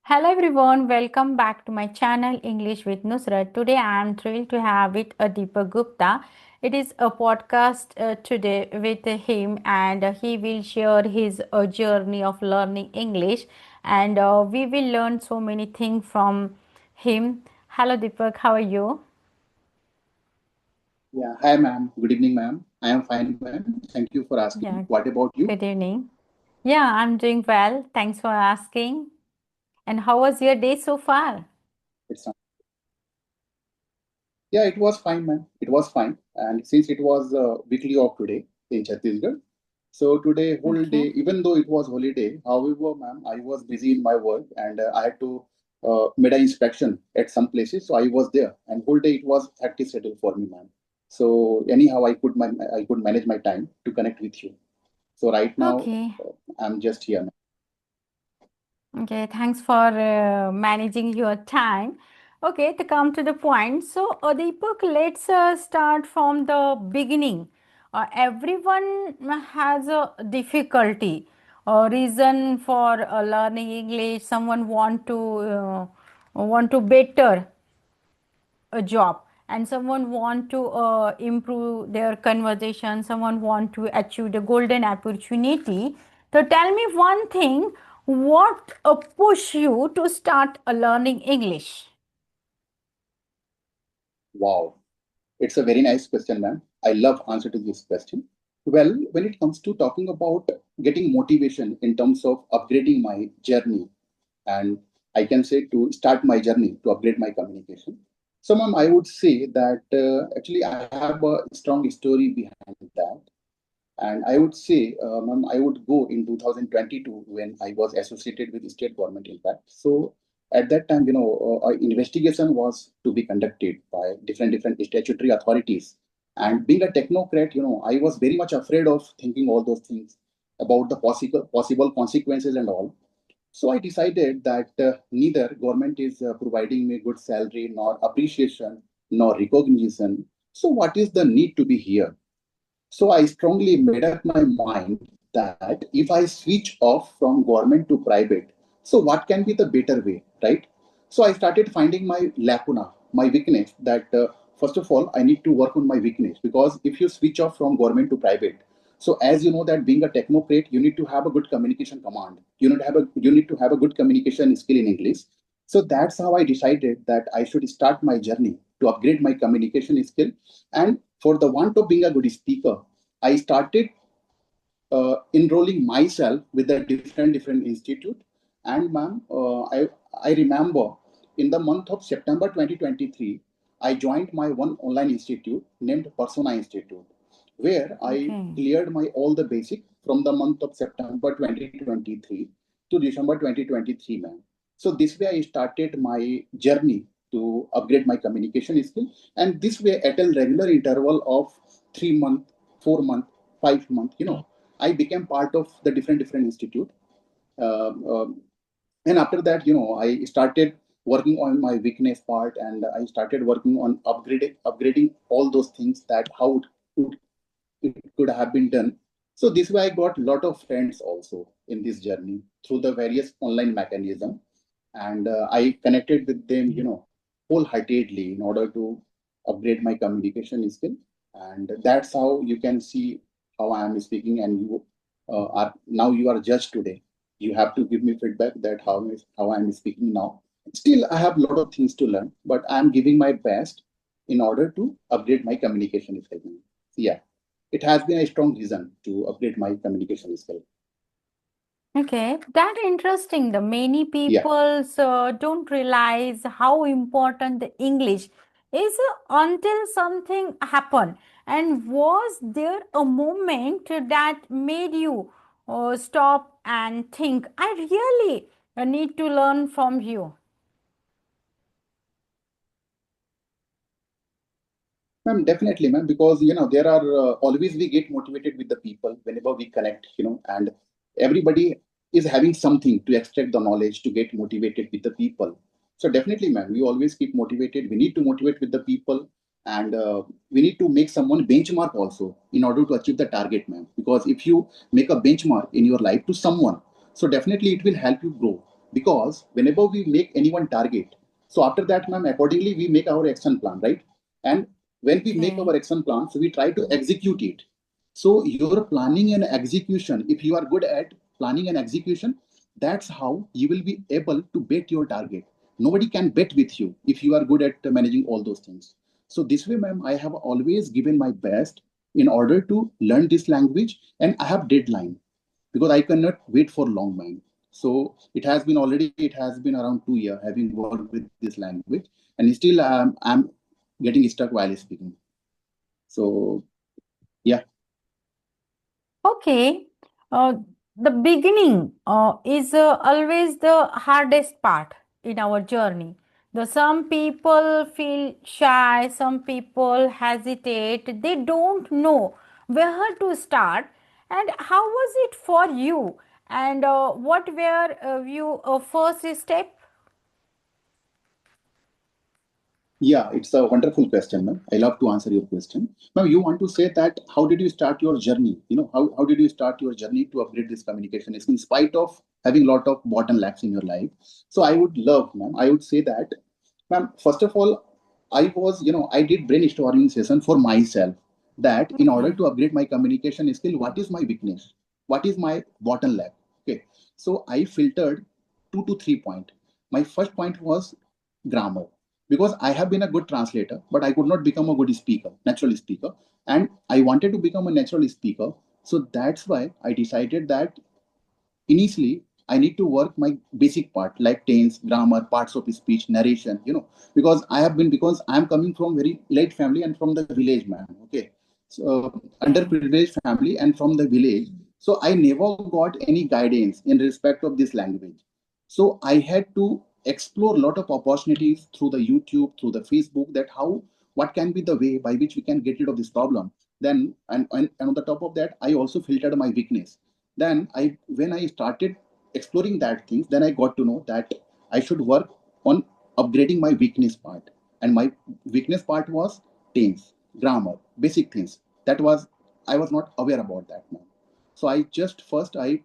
Hello everyone, welcome back to my channel English with Nusrat. Today I am thrilled to have it Deepak Gupta. It is a podcast today with him and he will share his journey of learning English and we will learn so many things from him. Hello Deepak, how are you? Yeah, hi ma'am. Good evening, ma'am. I am fine, ma'am. Thank you for asking. What Yeah, about you? good evening. Yeah, I'm doing well. Thanks for asking. And how was your day so far? It's Yeah, it was fine, ma'am. It was fine. And since it was weekly off today in Chhattisgarh, so today whole Okay. day, even though it was holiday, however, ma'am, I was busy in my work and I had to made an inspection at some places, so I was there, and whole day it was hectic schedule for me, ma'am. So anyhow, I could manage my time to connect with you. So right now, Okay. I'm just here. Okay, thanks for managing your time. Okay, to come to the point. So, Deepak, let's start from the beginning. Everyone has a difficulty or reason for learning English. Someone want to better a job and someone want to improve their conversation, someone want to achieve the golden opportunity. So tell me one thing, what push you to start learning English? Wow. It's a very nice question, ma'am. I love answer to this question. Well, when it comes to talking about getting motivation in terms of upgrading my journey, and I can say to start my journey to upgrade my communication. So, ma'am, I would say that actually I have a strong story behind that. And I would say, ma'am, I would go in 2022 when I was associated with the state government, in fact. So at that time, investigation was to be conducted by different statutory authorities. And being a technocrat, I was very much afraid of thinking all those things about the possible consequences and all. So I decided that neither government is providing me good salary, nor appreciation, nor recognition. So what is the need to be here? So I strongly made up my mind that if I switch off from government to private, so what can be the better way, right? So I started finding my lacuna, my weakness. That first of all, I need to work on my weakness, because if you switch off from government to private, so as you know that being a technocrat, you need to have a good communication command. You need to have a good communication skill in English. So that's how I decided that I should start my journey to upgrade my communication skill. And for the want of being a good speaker, I started enrolling myself with a different institute. And ma'am, I remember in the month of September 2023, I joined my one online institute named Persona Institute, where I Okay. cleared my all the basic from the month of September 2023 to December 2023, ma'am. So this way I started my journey to upgrade my communication skill, and this way at a regular interval of 3 month, 4 month, 5 month, I became part of the different institute. Um, um, and after that, I started working on my weakness part, and I started working on upgrading all those things, that how it could have been done. So this way I got a lot of friends also in this journey through the various online mechanism. And I connected with them, wholeheartedly, in order to upgrade my communication skill. And that's how you can see how I am speaking, and you are now, you are judged today. You have to give me feedback that how I am speaking now. Still I have a lot of things to learn, but I am giving my best in order to upgrade my communication skill. Yeah, it has been a strong reason to upgrade my communication skill. Okay, that interesting. The many Yeah. people don't realize how important the English is until something happened. And was there a moment that made you stop and think, I really need to learn from you? Ma'am, definitely, ma'am, because there are always we get motivated with the people whenever we connect, and everybody is having something to extract the knowledge to get motivated with the people. So definitely, ma'am, we always keep motivated. We need to motivate with the people, and we need to make someone benchmark also in order to achieve the target, ma'am. Because if you make a benchmark in your life to someone, so definitely it will help you grow. because whenever we make any one target, so after that, ma'am, accordingly we make our action plan, right? And when we make Okay. our action plan, so we try to execute it. So your planning and execution, if you are good at planning and execution, that's how you will be able to bet your target. Nobody can bet with you if you are good at managing all those things. So this way, ma'am, I have always given my best in order to learn this language, and I have deadline because I cannot wait for long, ma'am. So it has been around 2 years having worked with this language, and still I'm getting stuck while speaking. So yeah. Okay. Uh, the beginning is always the hardest part in our journey. The some people feel shy, some people hesitate, they don't know where to start. And how was it for you? And what were your first step? Yeah, it's a wonderful question, ma'am. I love to answer your question. Ma'am, you want to say that how did you start your journey? How did you start your journey to upgrade this communication skills in spite of having a lot of bottlenecks in your life? So I would love, ma'am, I would say that, ma'am, first of all, I did brainstorming session for myself that in order Okay. to upgrade my communication skill, what is my weakness? What is my bottleneck? Okay. So I filtered 2 to 3 points. My first point was grammar, because I have been a good translator, but I could not become a good speaker, natural speaker. And I wanted to become a natural speaker. So that's why I decided that initially I need to work my basic part like tense, grammar, parts of speech, narration, because I am coming from very late family and from the village, man. Okay. So Okay. underprivileged family and from the village. So I never got any guidance in respect of this language. So I had to explore a lot of opportunities through the YouTube, through the Facebook, that how what can be the way by which we can get rid of this problem. Then and on the top of that, I also filtered my weakness. Then I when I started exploring that things, then I got to know that I should work on upgrading my weakness part. And my weakness part was tense, grammar, basic things. That was I was not aware about that, man. So I just first I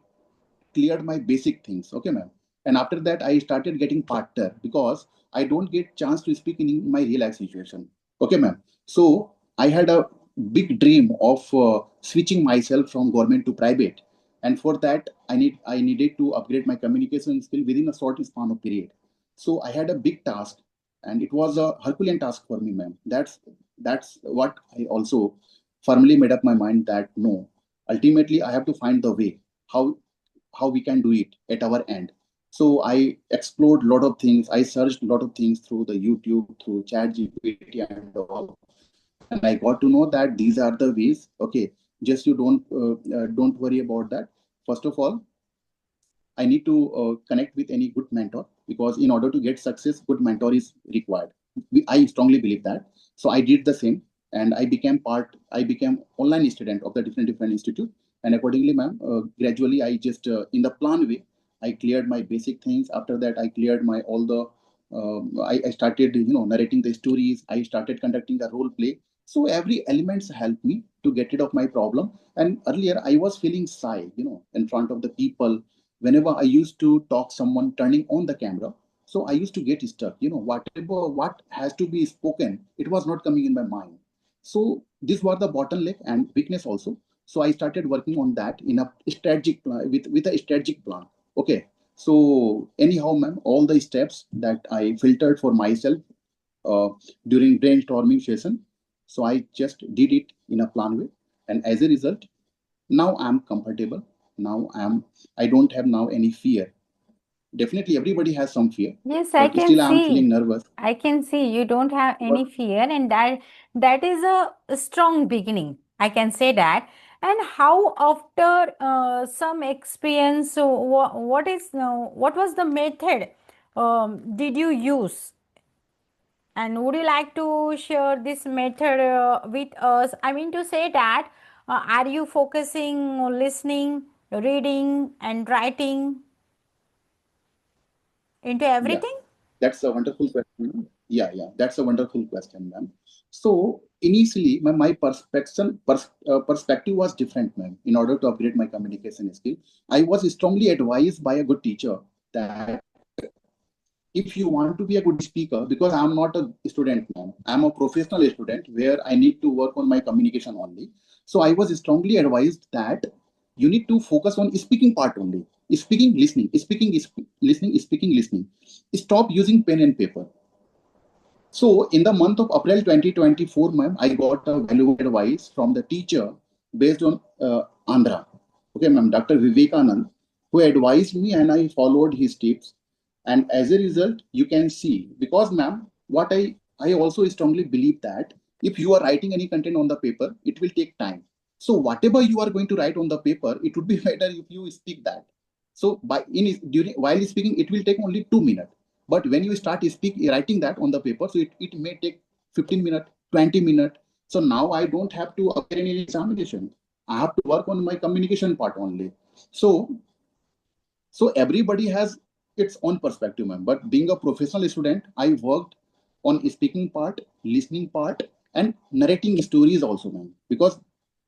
cleared my basic things. Okay, ma'am. And after that, I started getting partner because I don't get chance to speak in my real life situation. Okay, ma'am. So I had a big dream of switching myself from government to private, and for that, I needed to upgrade my communication skill within a short span of period. So I had a big task, and it was a Herculean task for me, ma'am. That's what I also firmly made up my mind that no, ultimately I have to find the way how how we can do it at our end. So I explored a lot of things. I searched a lot of things through the YouTube, through Chat GPT and all, and I got to know that these are the ways. Okay, just you don't worry about that. First of all, I need to connect with any good mentor, because in order to get success, good mentor is required. I strongly believe that. So I did the same, and I became online student of the different institute, and accordingly, ma'am, gradually I just in the plan way, I cleared my basic things. After that, I cleared my all the. I started narrating the stories. I started conducting a role play. So every elements helped me to get rid of my problem. And earlier I was feeling shy, in front of the people. Whenever I used to talk someone turning on the camera, so I used to get stuck. Whatever what has to be spoken, it was not coming in my mind. So these were the bottleneck and weakness also. So I started working on that in a strategic plan, with a strategic plan. Okay. So anyhow, ma'am, all the steps that I filtered for myself uh, during brainstorming session, so I just did it in a plan way, and as a result, now I'm comfortable. Now I don't have now any fear. Definitely everybody has some fear, Yes, I but can still I'm feeling see. nervous. I can see you don't have any But fear, and that is a strong beginning. I can say that. And how after some experience, so what was the method did you use? And would you like to share this method with us? I mean to say that are you focusing on listening, reading, and writing into yeah, everything? that's a wonderful question. Yeah, that's a wonderful question, ma'am. So initially, my perspective was different, ma'am. In order to upgrade my communication skill, I was strongly advised by a good teacher that if you want to be a good speaker, because I'm not a student now, I'm a professional student where I need to work on my communication only. So I was strongly advised that you need to focus on speaking part only. Speaking, listening, speaking, listening, speaking, listening. Stop using pen and paper. So in the month of April 2024, ma'am, I got a valuable advice from the teacher based on Andhra. Okay, ma'am, Dr. Vivekanand, who advised me and I followed his tips. And as a result, you can see, because ma'am, I also strongly believe that if you are writing any content on the paper, it will take time. So whatever you are going to write on the paper, it would be better if you speak that. So during while speaking, it will take only 2 minutes, but when you start writing that on the paper, so it may take 15 minutes, 20 minutes. So now I don't have to appear in any examination. I have to work on my communication part only. So so everybody has its own perspective, ma'am. But being a professional student, I worked on speaking part, listening part, and narrating stories also, ma'am. Because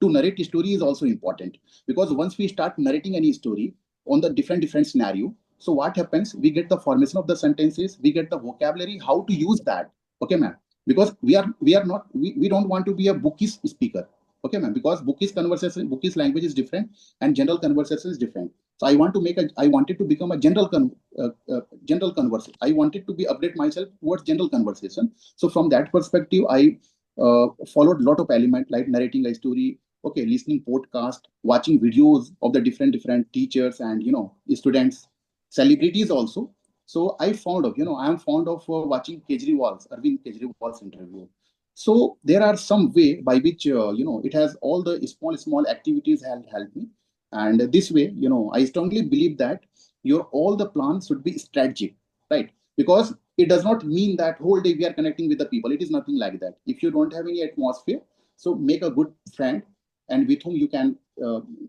to narrate story is also important. Because once we start narrating any story on the different scenario, so what happens? We get the formation of the sentences, we get the vocabulary, how to use that. Okay, ma'am. Because we don't want to be a bookish speaker. Okay, ma'am. Because bookish language is different and general conversation is different. So I wanted to become a general conversation. I wanted to be update myself towards general conversation. So from that perspective, I followed a lot of element like narrating a story, okay, listening podcast, watching videos of the different teachers and students, celebrities also. So I am fond of watching Arvind Kejriwal's interview. So there are some way by which it has all the small activities have helped me, and this way, I strongly believe that your all the plans should be strategic, right? Because it does not mean that whole day we are connecting with the people. It is nothing like that. If you don't have any atmosphere, so make a good friend and with whom you can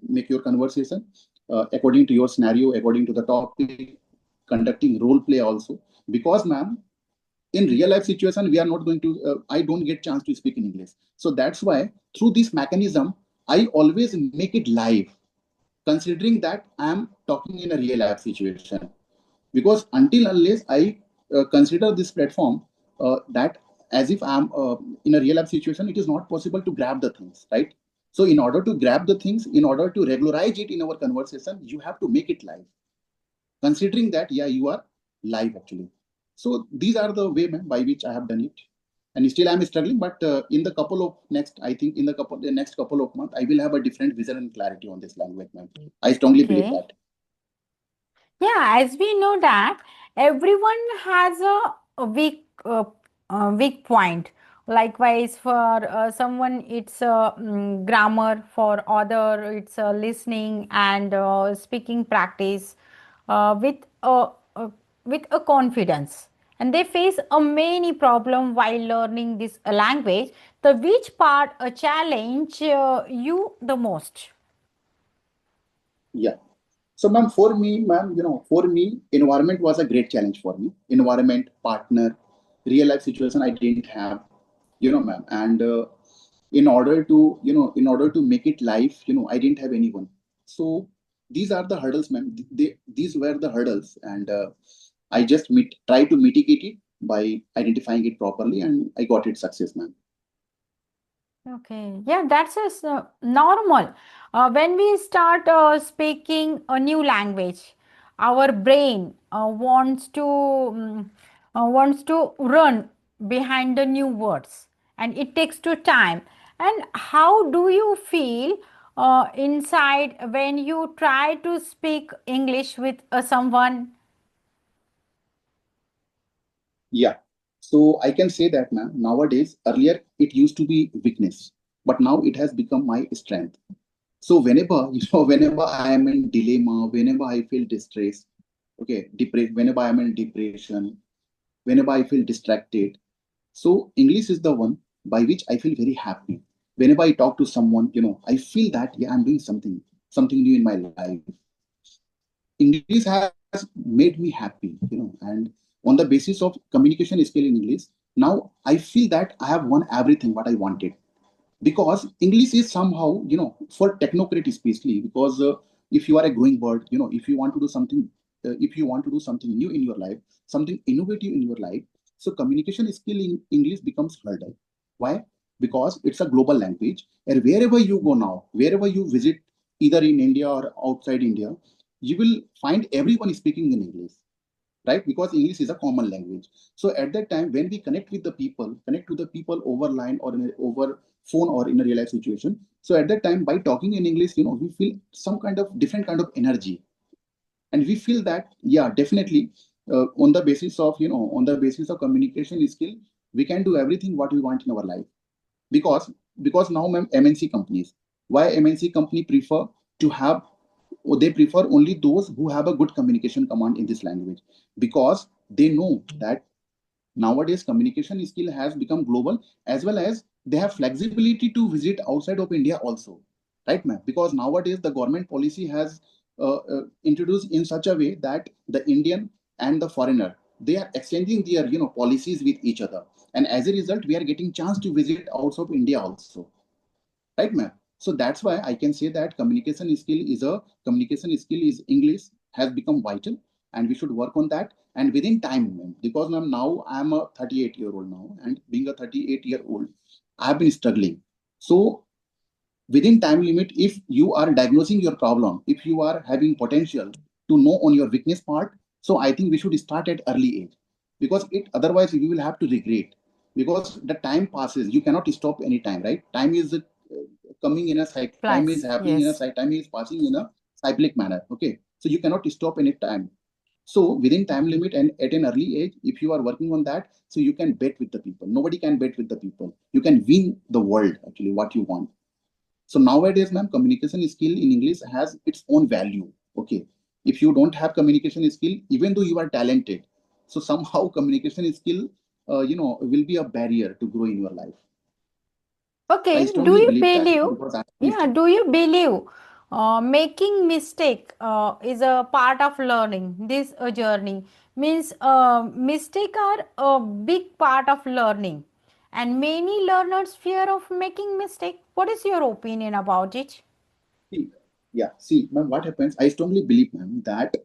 make your conversation according to your scenario, according to the topic, conducting role play also. Because, ma'am, in real life situation, we are not going to, I don't get chance to speak in English. So that's why through this mechanism, I always make it live, considering that I am talking in a real life situation. Because until unless I consider this platform that as if I'm in a real life situation, it is not possible to grab the things, right? So in order to grab the things, in order to regularize it in our conversation, you have to make it live. Considering that, yeah, you are live actually. So these are the way, man, by which I have done it. And still I'm struggling, but in the couple of next, I think in the next couple of months, I will have a different vision and clarity on this language, man. I strongly believe Okay. that. Yeah, as we know that everyone has a weak point. Likewise, for someone it's grammar, for other it's listening and speaking practice with a confidence. And they face a many problem while learning this language. The which part a challenge you the most? Yeah. So, ma'am, for me, environment was a great challenge for me. Environment, partner, real life situation I didn't have, ma'am. And in order to make it life, I didn't have anyone. So these are the hurdles, ma'am. These were the hurdles, and I just try to mitigate it by identifying it properly, and I got it success, ma'am. Okay, yeah, that's normal. When we start speaking a new language, our brain wants to run behind the new words, and it takes to time. And how do you feel inside when you try to speak English with someone? Yeah. So I can say that, ma'am, nowadays, earlier it used to be weakness, but now it has become my strength. So whenever, whenever I am in dilemma, whenever I feel distressed, okay, whenever I'm in depression, whenever I feel distracted, so English is the one by which I feel very happy. Whenever I talk to someone, I feel that, yeah, I'm doing something new in my life. English has made me happy, and on the basis of communication skill in English, now I feel that I have won everything what I wanted. Because English is somehow, for technocrat especially, because if you are a growing bird, if you want to do something if you want to do something new in your life, something innovative in your life, so communication skill in English becomes hurdle. Why? Because it's a global language, and wherever you go now, wherever you visit, either in India or outside India, you will find everyone speaking in English, right? Because English is a common language. So at that time, when we connect with the people, connect to the people over line or over phone or in a real life situation. So at that time, by talking in English, we feel some kind of different kind of energy, and we feel that, yeah, definitely, on the basis of on the basis of communication skill, we can do everything what we want in our life. Because because now, ma'am, MNC companies, why MNC company prefer to have, or they prefer only those who have a good communication command in this language, because they know that nowadays communication skill has become global, as well as they have flexibility to visit outside of India also, right, ma'am? Because nowadays the government policy has introduced in such a way that the Indian and the foreigner, they are exchanging their policies with each other, and as a result we are getting chance to visit outside of India also, right, ma'am? So that's why I can say that communication skill is English has become vital, and we should work on that, and within time, ma'am. Because, ma'am, now I'm a 38-year-old now, and being a 38-year-old, I've been struggling. So within time limit, if you are diagnosing your problem, if you are having potential to know on your weakness part, so I think we should start at early age, because it otherwise we will have to regret, because the time passes, you cannot stop any time, right? Time is coming in a cycle, time is Flies. happening in a Yes. cycle, time is passing in a cyclic manner, okay? So you cannot stop any time. So within time limit and at an early age, if you are working on that, so you can bet with the people, nobody can bet with the people, you can win the world actually what you want. So nowadays, ma'am, communication skill in English has its own value. Okay. If you don't have communication skill, even though you are talented, so somehow communication skill, will be a barrier to grow in your life. I Okay, do strongly you believe that believe, because I yeah, do you believe making mistake is a part of learning this journey? Means mistake are a big part of learning, and many learners fear of making mistake. What is your opinion about it? see, yeah, see, ma'am, what happens? I strongly believe, ma'am, that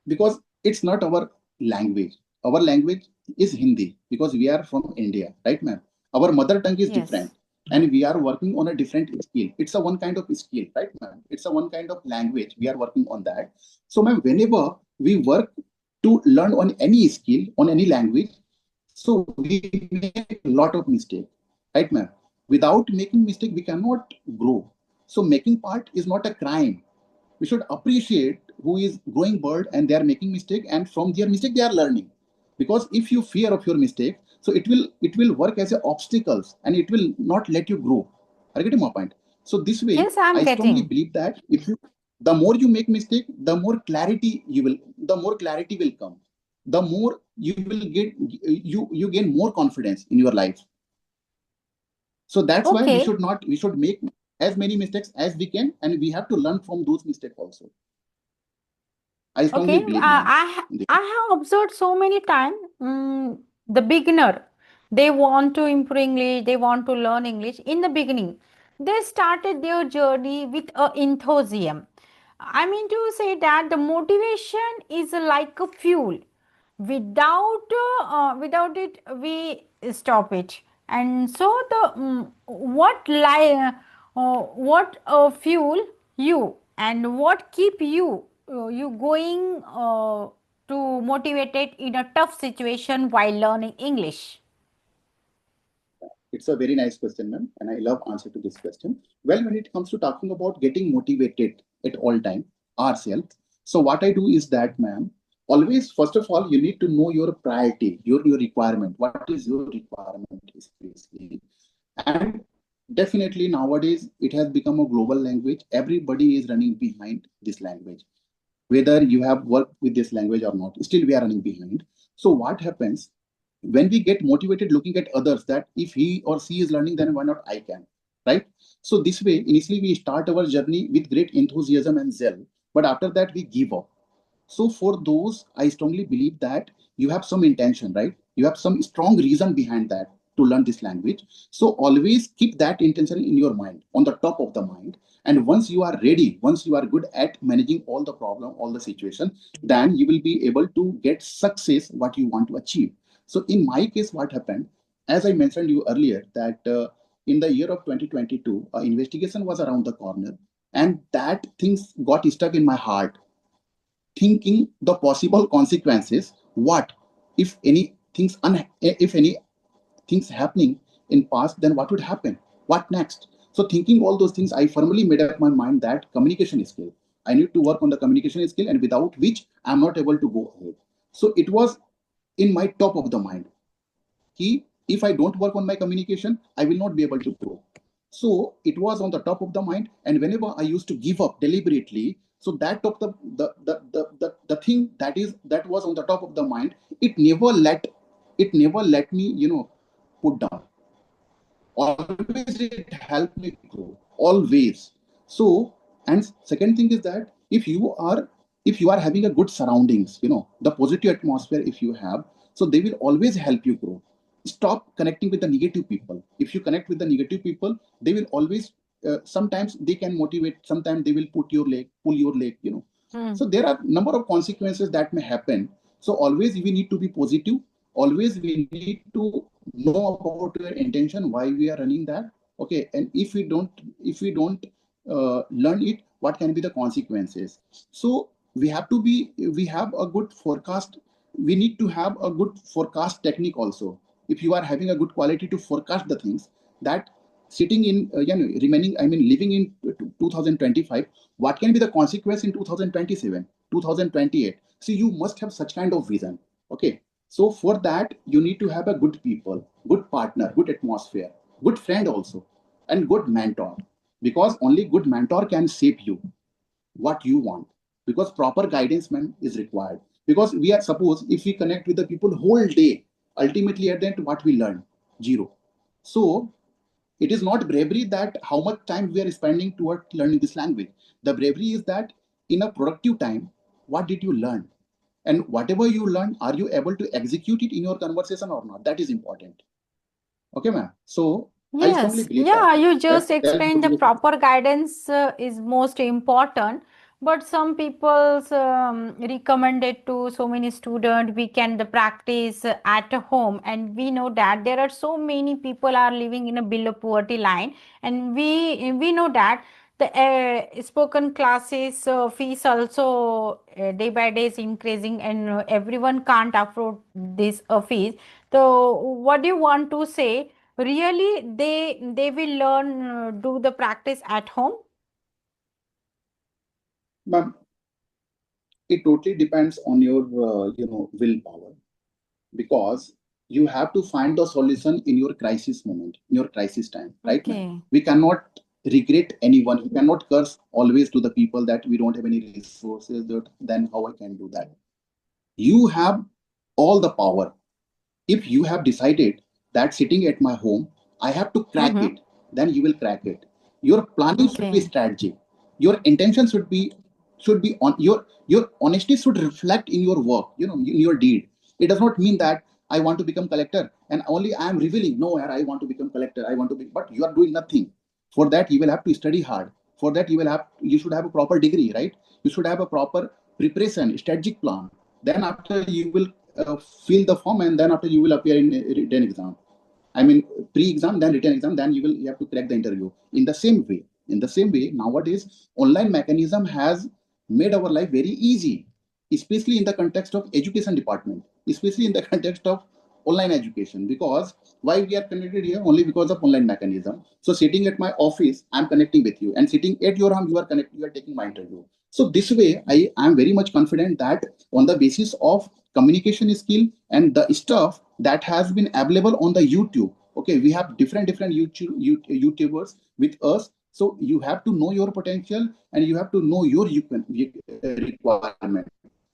because it's not our language. Our language is Hindi because we are from India, right, ma'am? Our mother tongue is different, Yes. and we are working on a different skill. It's a one kind of skill, right, ma'am? It's a one kind of language. We are working on that. So, ma'am, whenever we work to learn on any skill, on any language, so we make a lot of mistake, right, ma'am? Without making mistake, we cannot grow. So, making part is not a crime. We should appreciate who is growing bird and they are making mistake, and from their mistake they are learning. Because if you fear of your mistake, so it will work as a obstacles, and it will not let you grow. Are you getting my point? So this way, Yes, I'm I strongly getting. believe that if you, the more you make mistake, the more clarity will come, the more you will get, you gain more confidence in your life. So that's why we Okay. should not we should make as many mistakes as we can, and we have to learn from those mistakes also. I Okay, strongly believe, ma'am. I have observed so many times the beginner, they want to improve English, they want to learn English. In the beginning, they started their journey with a enthusiasm. I mean to say that the motivation is like a fuel. Without it, we stop it. And so the what fuel you and what keep you going to motivated in a tough situation while learning English? It's a very nice question, ma'am, and I love answer to this question. Well, when it comes to talking about getting motivated at all time ourselves, so what I do is that, ma'am, always first of all you need to know your priority, your requirement. What is your requirement, especially, and definitely nowadays it has become a global language. Everybody is running behind this language, whether you have worked with this language or not, still we are running behind. So what happens when we get motivated looking at others, that if he or she is learning, then why not I can, right? So this way, initially we start our journey with great enthusiasm and zeal, but after that we give up. So for those, I strongly believe that you have some intention, right? You have some strong reason behind that. to learn this language. So always keep that intention in your mind, on the top of the mind. And once you are ready, once you are good at managing all the problem, all the situation, then you will be able to get success what you want to achieve. So in my case, what happened, as I mentioned you earlier, that in the year of 2022, investigation was around the corner, and that things got stuck in my heart, thinking the possible consequences. What if any things if any things happening in past, then what would happen, what next? So thinking all those things, I firmly made up my mind that communication skill, I need to work on the communication skill, and without which I'm not able to go ahead. So it was in my top of the mind, key, if I don't work on my communication, I will not be able to grow. So it was on the top of the mind, and whenever I used to give up deliberately, so that top the thing that was on the top of the mind, it never let me, put down. Always it helped me grow, always. So, and second thing is that if you are having a good surroundings, the positive atmosphere, if you have, so they will always help you grow. Stop connecting with the negative people. If you connect with the negative people, they will always, sometimes they can motivate, sometimes they will pull your leg, Hmm. so there are number of consequences that may happen. So always we need to be positive. Always we need to know about your intention, why we are running that. Okay, and if we don't learn it, what can be the consequences? So we have a good forecast. We need to have a good forecast technique also. If you are having a good quality to forecast the things, that sitting in, remaining, I mean living in 2025, what can be the consequence in 2027, 2028? So you must have such kind of vision. Okay, so for that you need to have a good people, good partner, good atmosphere, good friend also, and good mentor. Because only good mentor can shape you what you want. Because proper guidance, man, is required. Because we are, suppose if we connect with the people whole day, ultimately at the end what we learn, zero. So it is not bravery that how much time we are spending toward learning this language. The bravery is that in a productive time, what did you learn? And whatever you learn, are you able to execute it in your conversation or not? That is important. Okay, ma'am. So I strongly Yes, believe that. yeah, you just That's explained the motivation. proper guidance is most important. But some people recommended to so many students we can the practice at home, and we know that there are so many people are living in a below poverty line, and we know that the spoken classes fees also day by day is increasing, and everyone can't afford this fees. So, what do you want to say? Really, they will learn do the practice at home. Ma'am, it totally depends on your, willpower. Because you have to find the solution in your crisis moment, in your crisis time, right, ma'am? Okay. We cannot regret anyone. We cannot curse always to the people that we don't have any resources. That then how I can do that? You have all the power. If you have decided that sitting at my home, I have to crack Mm-hmm. it, then you will crack it. Your planning should be Okay. strategic. Your intention should be on your honesty should reflect in your work, in your deed. It does not mean that I want to become collector and only I am revealing, no, I want to become collector, I want to be, but you are doing nothing. For that you will have to study hard. For that you should have a proper degree, right? You should have a proper preparation, strategic plan. Then after you will fill the form, and then after you will appear in a written exam. I mean, pre-exam, then written exam, then you have to crack the interview. In the same way, nowadays online mechanism has made our life very easy, especially in the context of education department, especially in the context of online education. Because why we are connected here? Only because of online mechanism. So sitting at my office, I'm connecting with you, and sitting at your home, you are taking my interview. So this way, I am very much confident that on the basis of communication skill and the stuff that has been available on the YouTube. Okay, we have different YouTubers with us. So you have to know your potential, and you have to know your requirement.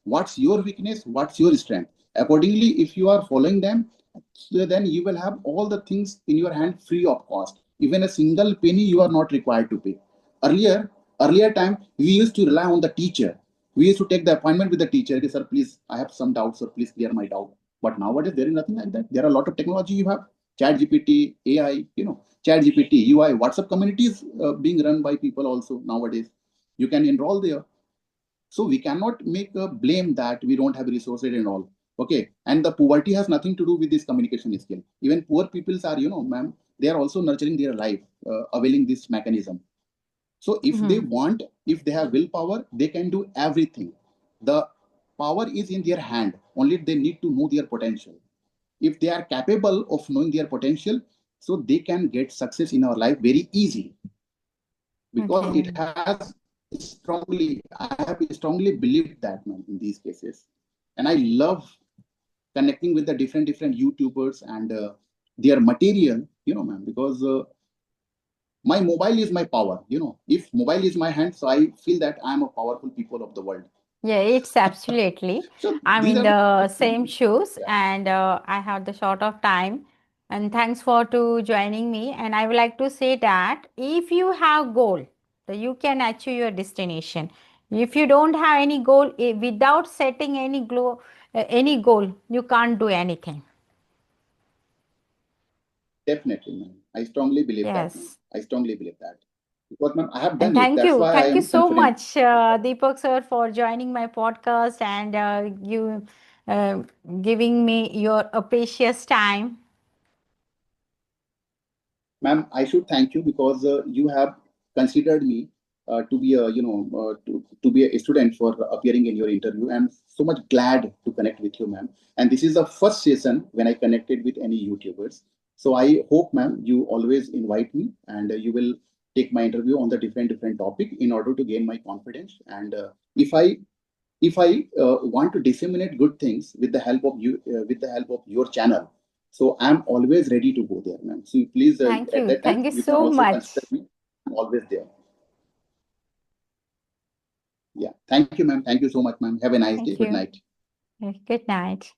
What's your weakness? What's your strength? Accordingly, if you are following them, so then you will have all the things in your hand free of cost. Even a single penny you are not required to pay. Earlier time, we used to rely on the teacher. We used to take the appointment with the teacher. Okay, sir, please, I have some doubts, sir, please clear my doubt. But nowadays there is nothing like that. There are a lot of technology you have. chat gpt AI, chat gpt UI, WhatsApp communities being run by people also nowadays. You can enroll there. So we cannot make a blame that we don't have resources and all. Okay, and the poverty has nothing to do with this communication skill. Even poor peoples are, ma'am, they are also nurturing their life, availing this mechanism. So if they Mhm. want, if they have willpower, they can do everything. The power is in their hand. Only they need to know their potential. If they are capable of knowing their potential, so they can get success in our life very easy, because it Okay. has strongly, I have strongly believed that, man, in these cases. And I love connecting with the different YouTubers and their material, man, because my mobile is my power. If mobile is my hand, so I feel that I am a powerful people of the world. Yeah, it's absolutely. So I'm these in are the the things, same man. shoes, Yeah, and I have the short of time. And thanks for to joining me. And I would like to say that if you have goal, then you can achieve your destination. If you don't have any goal, without setting any goal, you can't do anything. definitely, man. I strongly believe that, man. Yes. I strongly believe that. Because, man, I have And done it. thank That's you. why I Thank you am so confident. much, Deepak sir, for joining my podcast and you uh, giving me your precious time. Ma'am, I should thank you because you have considered me to be a, to be a student for appearing in your interview. I'm so much glad to connect with you, ma'am. And this is the first session when I connected with any YouTubers. So I hope, ma'am, you always invite me, and you will take my interview on the different topic in order to gain my confidence. And if I want to disseminate good things with the help of you, with the help of your channel, so I'm always ready to go there, ma'am. So please, Thank at you. that time, Thank you you can so also consider much. me. I'm always there. Yeah. Thank you, ma'am. Thank you so much, ma'am. Have a nice day. Thank Good you. night. Good night.